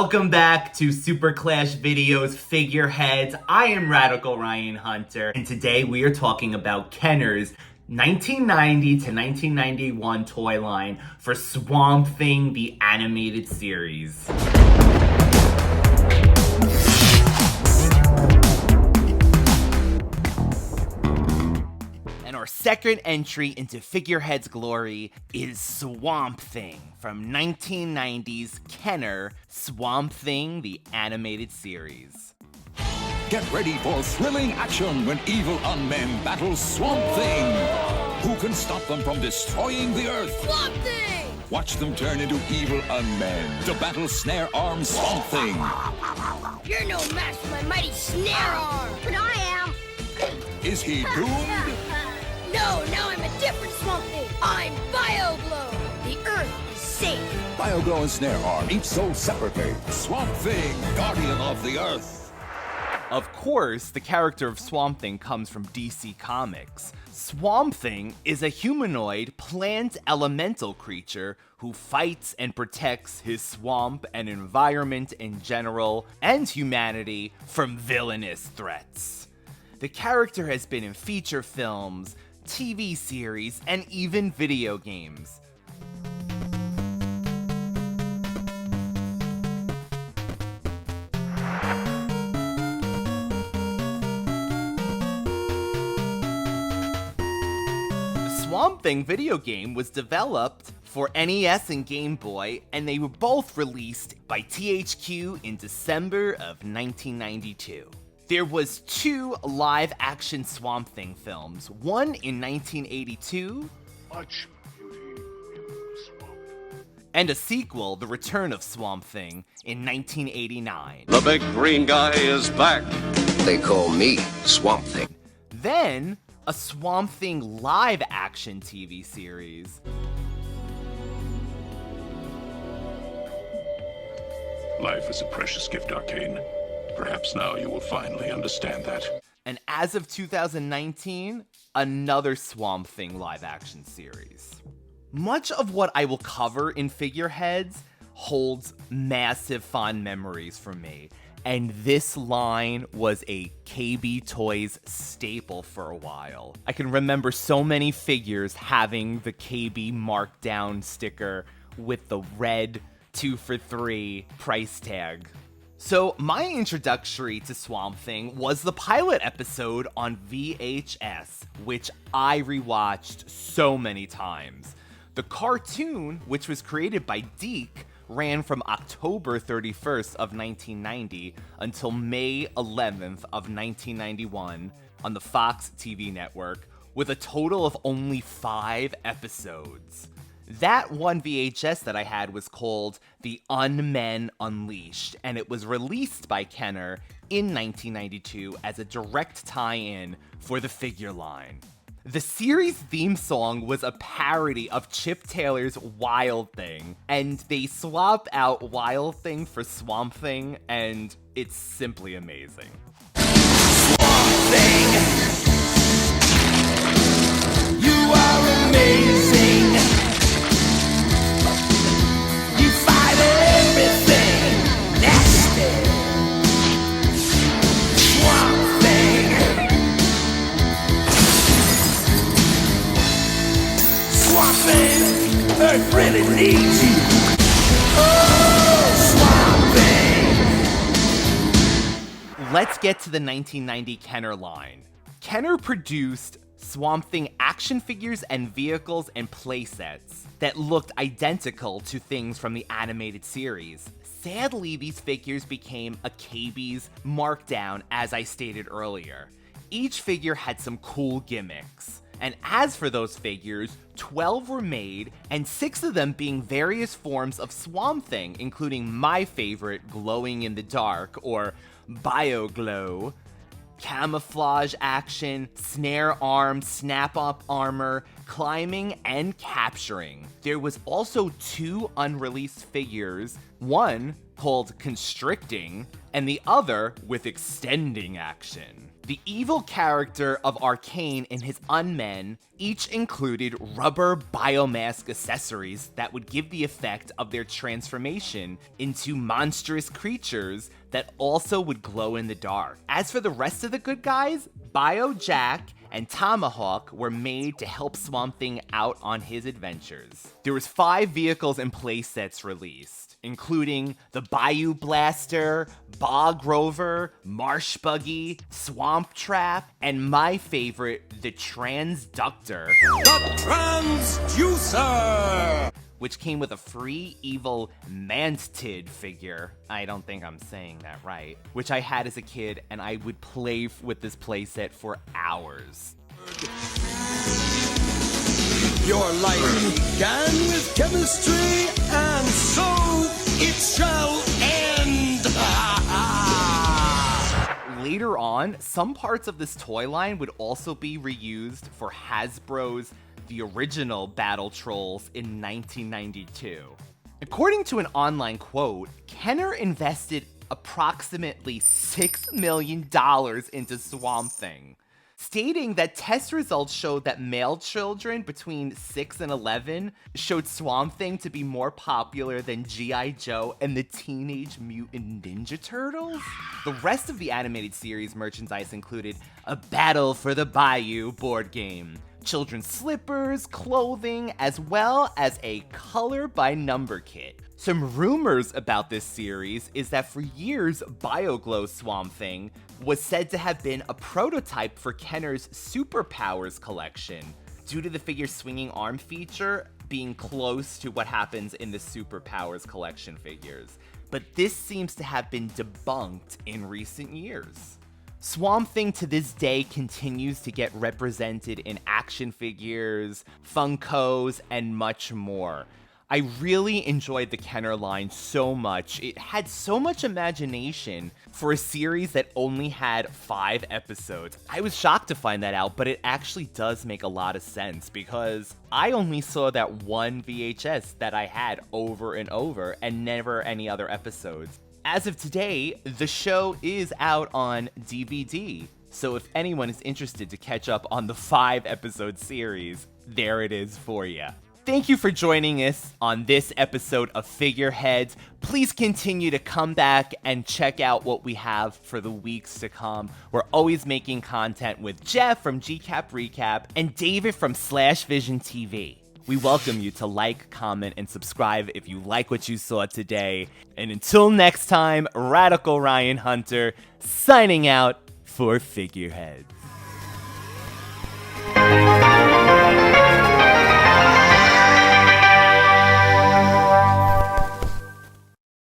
Welcome back to SuperClash Videos Figureheads. I am Radical Ryan Hunter, and today we are talking about Kenner's 1990 to 1991 toy line for Swamp Thing, the animated series. And our second entry into Figureheads glory is Swamp Thing from 1990's Kenner, Swamp Thing, the animated series. Get ready for thrilling action when evil unmen battle Swamp Thing. Who can stop them from destroying the Earth? Swamp Thing! Watch them turn into evil unmen to battle Snare Arm Swamp Thing. You're no match for my mighty Snare Arm! But I am! Is he doomed? No, now I'm a different Swamp Thing! I'm BioGlow! The Earth is safe! BioGlow and Snare Arm, each sold separately. Swamp Thing, Guardian of the Earth. Of course, the character of Swamp Thing comes from DC Comics. Swamp Thing is a humanoid plant elemental creature who fights and protects his swamp and environment in general, and humanity from villainous threats. The character has been in feature films, TV series, and even video games. Swamp Thing video game was developed for NES and Game Boy, and they were both released by THQ in December of 1992. There was two live-action Swamp Thing films, one in 1982, Much beauty in the swamp. and a sequel, The Return of Swamp Thing, in 1989. The big green guy is back. They call me Swamp Thing. Then, a Swamp Thing live-action TV series. Life is a precious gift, Arcane. Perhaps now you will finally understand that. And as of 2019, another Swamp Thing live-action series. Much of what I will cover in Figureheads holds massive fond memories for me, and this line was a KB Toys staple for a while. I can remember so many figures having the KB markdown sticker with the red 2 for $3 price tag. So my introductory to Swamp Thing was the pilot episode on VHS, which I rewatched so many times. The cartoon, which was created by Deke, ran from October 31st of 1990 until May 11th of 1991 on the Fox TV network, with a total of only 5 episodes. That one VHS that I had was called The Unmen Unleashed, and it was released by Kenner in 1992 as a direct tie-in for the figure line. The series theme song was a parody of Chip Taylor's Wild Thing, and they swapped out Wild Thing for Swamp Thing, and it's simply amazing. Swamp Thing, you are amazing. You fight everything nasty. Swamp Thing, Swamp Thing, Earth really needs you. Oh, Swamp Thing. Let's get to the 1990 Kenner line. Kenner produced Swamp Thing action figures and vehicles and playsets that looked identical to things from the animated series. Sadly, these figures became a KB's markdown, as I stated earlier. Each figure had some cool gimmicks. And as for those figures, 12 were made, and 6 of them being various forms of Swamp Thing, including my favorite, Glowing in the Dark, or BioGlow, camouflage action, snare arm, snap-up armor, climbing, and capturing. There was also 2 unreleased figures, one called Constricting, and the other with extending action. The evil character of Arcane and his unmen each included rubber biomask accessories that would give the effect of their transformation into monstrous creatures that also would glow in the dark. As for the rest of the good guys, Bio Jack and Tomahawk were made to help Swamp Thing out on his adventures. There was 5 vehicles and playsets released, including the Bayou Blaster, Bog Rover, Marsh Buggy, Swamp Trap, and my favorite, the Transductor, The Transducer! which came with a free evil Mantid figure. I don't think I'm saying that right. Which I had as a kid, and I would play with this playset for hours. Your life began with chemistry, and so it shall end! Later on, some parts of this toy line would also be reused for Hasbro's The Original Battle Trolls in 1992. According to an online quote, Kenner invested approximately $6 million into Swamp Thing, stating that test results showed that male children between 6 and 11 showed Swamp Thing to be more popular than G.I. Joe and the Teenage Mutant Ninja Turtles. The rest of the animated series merchandise included a Battle for the Bayou board game, children's slippers, clothing, as well as a color by number kit. Some rumors about this series is that for years, BioGlow Swamp Thing was said to have been a prototype for Kenner's Superpowers collection, due to the figure's swinging arm feature being close to what happens in the Superpowers collection figures. But this seems to have been debunked in recent years. Swamp Thing to this day continues to get represented in action figures, Funkos, and much more. I really enjoyed the Kenner line so much. It had so much imagination for a series that only had 5 episodes. I was shocked to find that out, but it actually does make a lot of sense because I only saw that one VHS that I had over and over and never any other episodes. As of today, the show is out on DVD, so if anyone is interested to catch up on the 5-episode series, there it is for you. Thank you for joining us on this episode of Figureheads. Please continue to come back and check out what we have for the weeks to come. We're always making content with Geof from Gcap Recap and David from /Vision TV. We welcome you to like, comment, and subscribe if you like what you saw today. And until next time, Radical Ryan Hunter signing out for Figureheads.